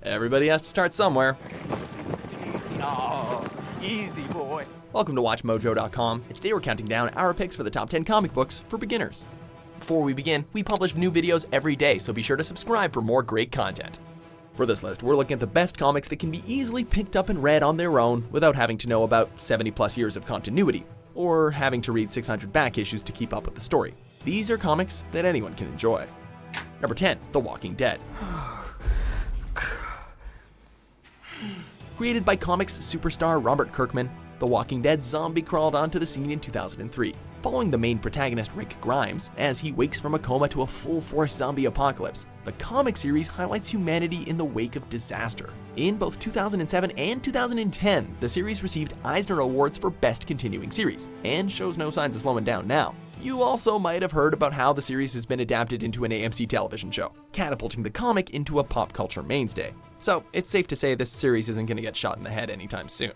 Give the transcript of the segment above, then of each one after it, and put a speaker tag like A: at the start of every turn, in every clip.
A: Everybody has to start somewhere.
B: Oh, easy, boy.
A: Welcome to WatchMojo.com, and today we're counting down our picks for the top 10 comic books for beginners. Before we begin, we publish new videos every day, so be sure to subscribe for more great content. For this list, we're looking at the best comics that can be easily picked up and read on their own without having to know about 70 plus years of continuity, or having to read 600 back issues to keep up with the story. These are comics that anyone can enjoy. Number 10, The Walking Dead. Created by comics superstar Robert Kirkman, The Walking Dead zombie crawled onto the scene in 2003, following the main protagonist Rick Grimes as he wakes from a coma to a full-force zombie apocalypse. The comic series highlights humanity in the wake of disaster. In both 2007 and 2010, the series received Eisner Awards for Best Continuing Series, and shows no signs of slowing down now. You also might have heard about how the series has been adapted into an AMC television show, catapulting the comic into a pop culture mainstay. So it's safe to say this series isn't going to get shot in the head anytime soon.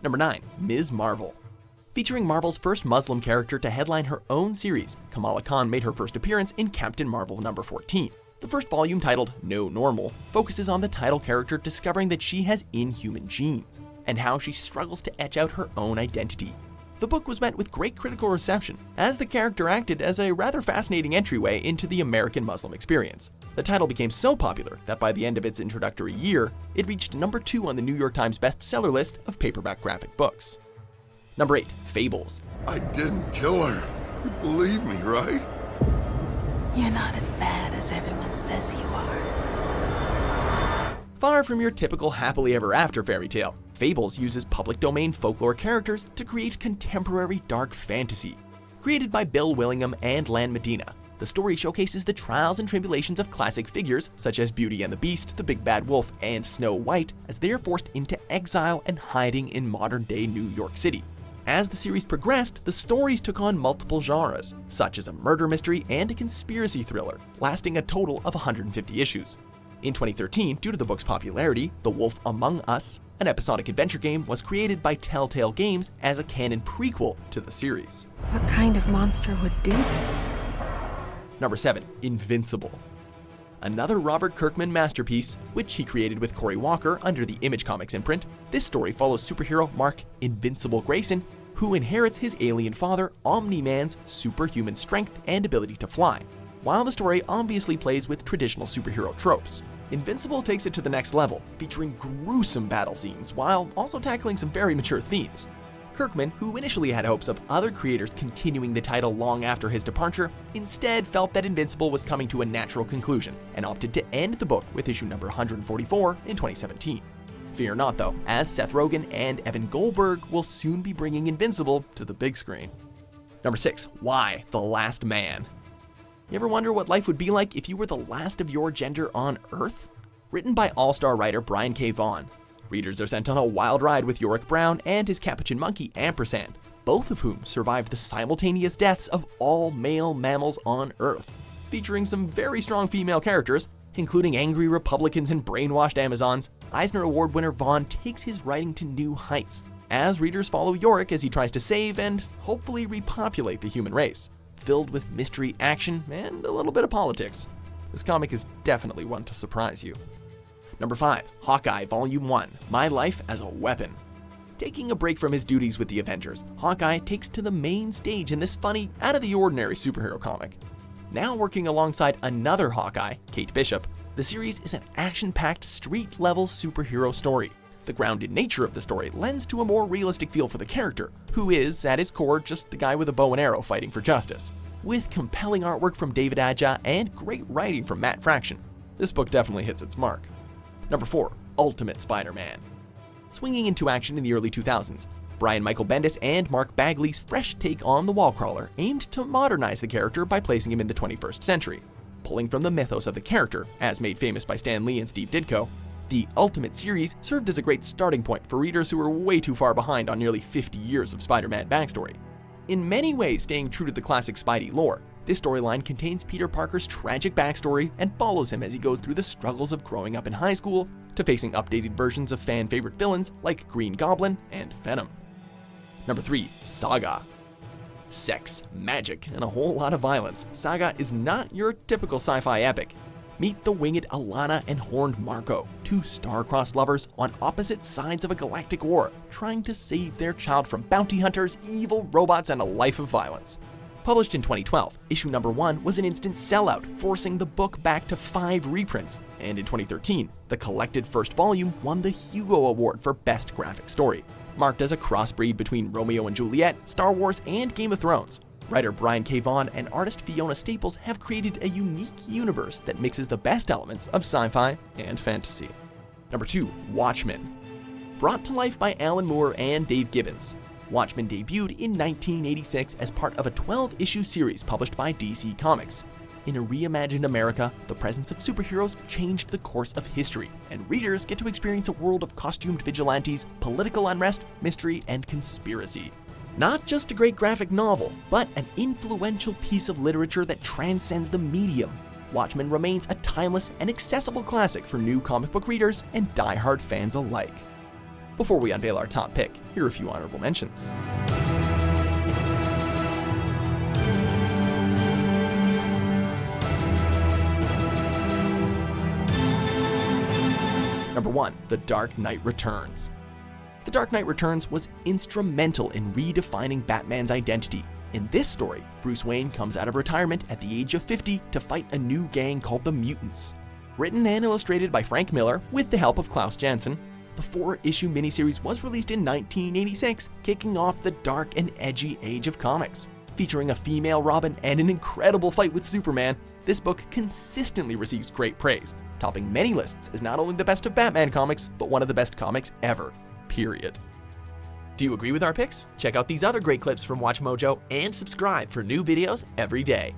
A: Number 9, Ms. Marvel. Featuring Marvel's first Muslim character to headline her own series, Kamala Khan made her first appearance in Captain Marvel number 14. The first volume, titled No Normal, focuses on the title character discovering that she has inhuman genes, and how she struggles to etch out her own identity. The book was met with great critical reception, as the character acted as a rather fascinating entryway into the American Muslim experience. The title became so popular that by the end of its introductory year, it reached number 2 on the New York Times bestseller list of paperback graphic books. Number 8, Fables.
C: I didn't kill her. You believe me, right?
D: You're not as bad as everyone says you are.
A: Far from your typical happily ever after fairy tale, Fables uses public domain folklore characters to create contemporary dark fantasy. Created by Bill Willingham and Lan Medina, the story showcases the trials and tribulations of classic figures such as Beauty and the Beast, the Big Bad Wolf, and Snow White as they are forced into exile and hiding in modern-day New York City. As the series progressed, the stories took on multiple genres, such as a murder mystery and a conspiracy thriller, lasting a total of 150 issues. In 2013, due to the book's popularity, The Wolf Among Us, an episodic adventure game, was created by Telltale Games as a canon prequel to the series.
D: What kind of monster would do this?
A: Number 7, Invincible. Another Robert Kirkman masterpiece, which he created with Cory Walker under the Image Comics imprint, this story follows superhero Mark Invincible Grayson, who inherits his alien father Omni-Man's superhuman strength and ability to fly. While the story obviously plays with traditional superhero tropes, Invincible takes it to the next level, featuring gruesome battle scenes while also tackling some very mature themes. Kirkman, who initially had hopes of other creators continuing the title long after his departure, instead felt that Invincible was coming to a natural conclusion and opted to end the book with issue number 144 in 2017. Fear not though, as Seth Rogen and Evan Goldberg will soon be bringing Invincible to the big screen. Number 6, Y, The Last Man. You ever wonder what life would be like if you were the last of your gender on Earth? Written by all-star writer Brian K. Vaughan, readers are sent on a wild ride with Yorick Brown and his capuchin monkey Ampersand, both of whom survived the simultaneous deaths of all male mammals on Earth. Featuring some very strong female characters, including angry Republicans and brainwashed Amazons, Eisner Award winner Vaughan takes his writing to new heights, as readers follow Yorick as he tries to save and hopefully repopulate the human race, filled with mystery, action, and a little bit of politics. This comic is definitely one to surprise you. Number 5, Hawkeye Volume 1, My Life as a Weapon. Taking a break from his duties with the Avengers, Hawkeye takes to the main stage in this funny, out-of-the-ordinary superhero comic. Now working alongside another Hawkeye, Kate Bishop, the series is an action-packed, street-level superhero story. The grounded nature of the story lends to a more realistic feel for the character, who is, at his core, just the guy with a bow and arrow fighting for justice. With compelling artwork from David Aja and great writing from Matt Fraction, this book definitely hits its mark. Number 4, Ultimate Spider-Man. Swinging into action in the early 2000s, Brian Michael Bendis and Mark Bagley's fresh take on the Wallcrawler aimed to modernize the character by placing him in the 21st century. Pulling from the mythos of the character, as made famous by Stan Lee and Steve Ditko, the Ultimate series served as a great starting point for readers who were way too far behind on nearly 50 years of Spider-Man backstory. In many ways staying true to the classic Spidey lore, this storyline contains Peter Parker's tragic backstory and follows him as he goes through the struggles of growing up in high school to facing updated versions of fan-favorite villains like Green Goblin and Venom. Number 3, Saga. sex, magic, and a whole lot of violence, Saga is not your typical sci-fi epic. Meet the winged Alana and horned Marco, two star-crossed lovers on opposite sides of a galactic war, trying to save their child from bounty hunters, evil robots, and a life of violence. Published in 2012, issue number 1 was an instant sellout, forcing the book back to 5 reprints, and in 2013, the collected first volume won the Hugo Award for Best Graphic Story. Marked as a crossbreed between Romeo and Juliet, Star Wars, and Game of Thrones, writer Brian K. Vaughan and artist Fiona Staples have created a unique universe that mixes the best elements of sci-fi and fantasy. Number 2, Watchmen. Brought to life by Alan Moore and Dave Gibbons, Watchmen debuted in 1986 as part of a 12-issue series published by DC Comics. In a reimagined America, the presence of superheroes changed the course of history, and readers get to experience a world of costumed vigilantes, political unrest, mystery, and conspiracy. Not just a great graphic novel, but an influential piece of literature that transcends the medium. Watchmen remains a timeless and accessible classic for new comic book readers and die-hard fans alike. Before we unveil our top pick, here are a few honorable mentions. Number 1, The Dark Knight Returns. The Dark Knight Returns was instrumental in redefining Batman's identity. In this story, Bruce Wayne comes out of retirement at the age of 50 to fight a new gang called the Mutants. Written and illustrated by Frank Miller with the help of Klaus Janson, the 4-issue miniseries was released in 1986, kicking off the dark and edgy age of comics. Featuring a female Robin and an incredible fight with Superman, this book consistently receives great praise, topping many lists as not only the best of Batman comics, but one of the best comics ever. Period. Do you agree with our picks? Check out these other great clips from WatchMojo and subscribe for new videos every day.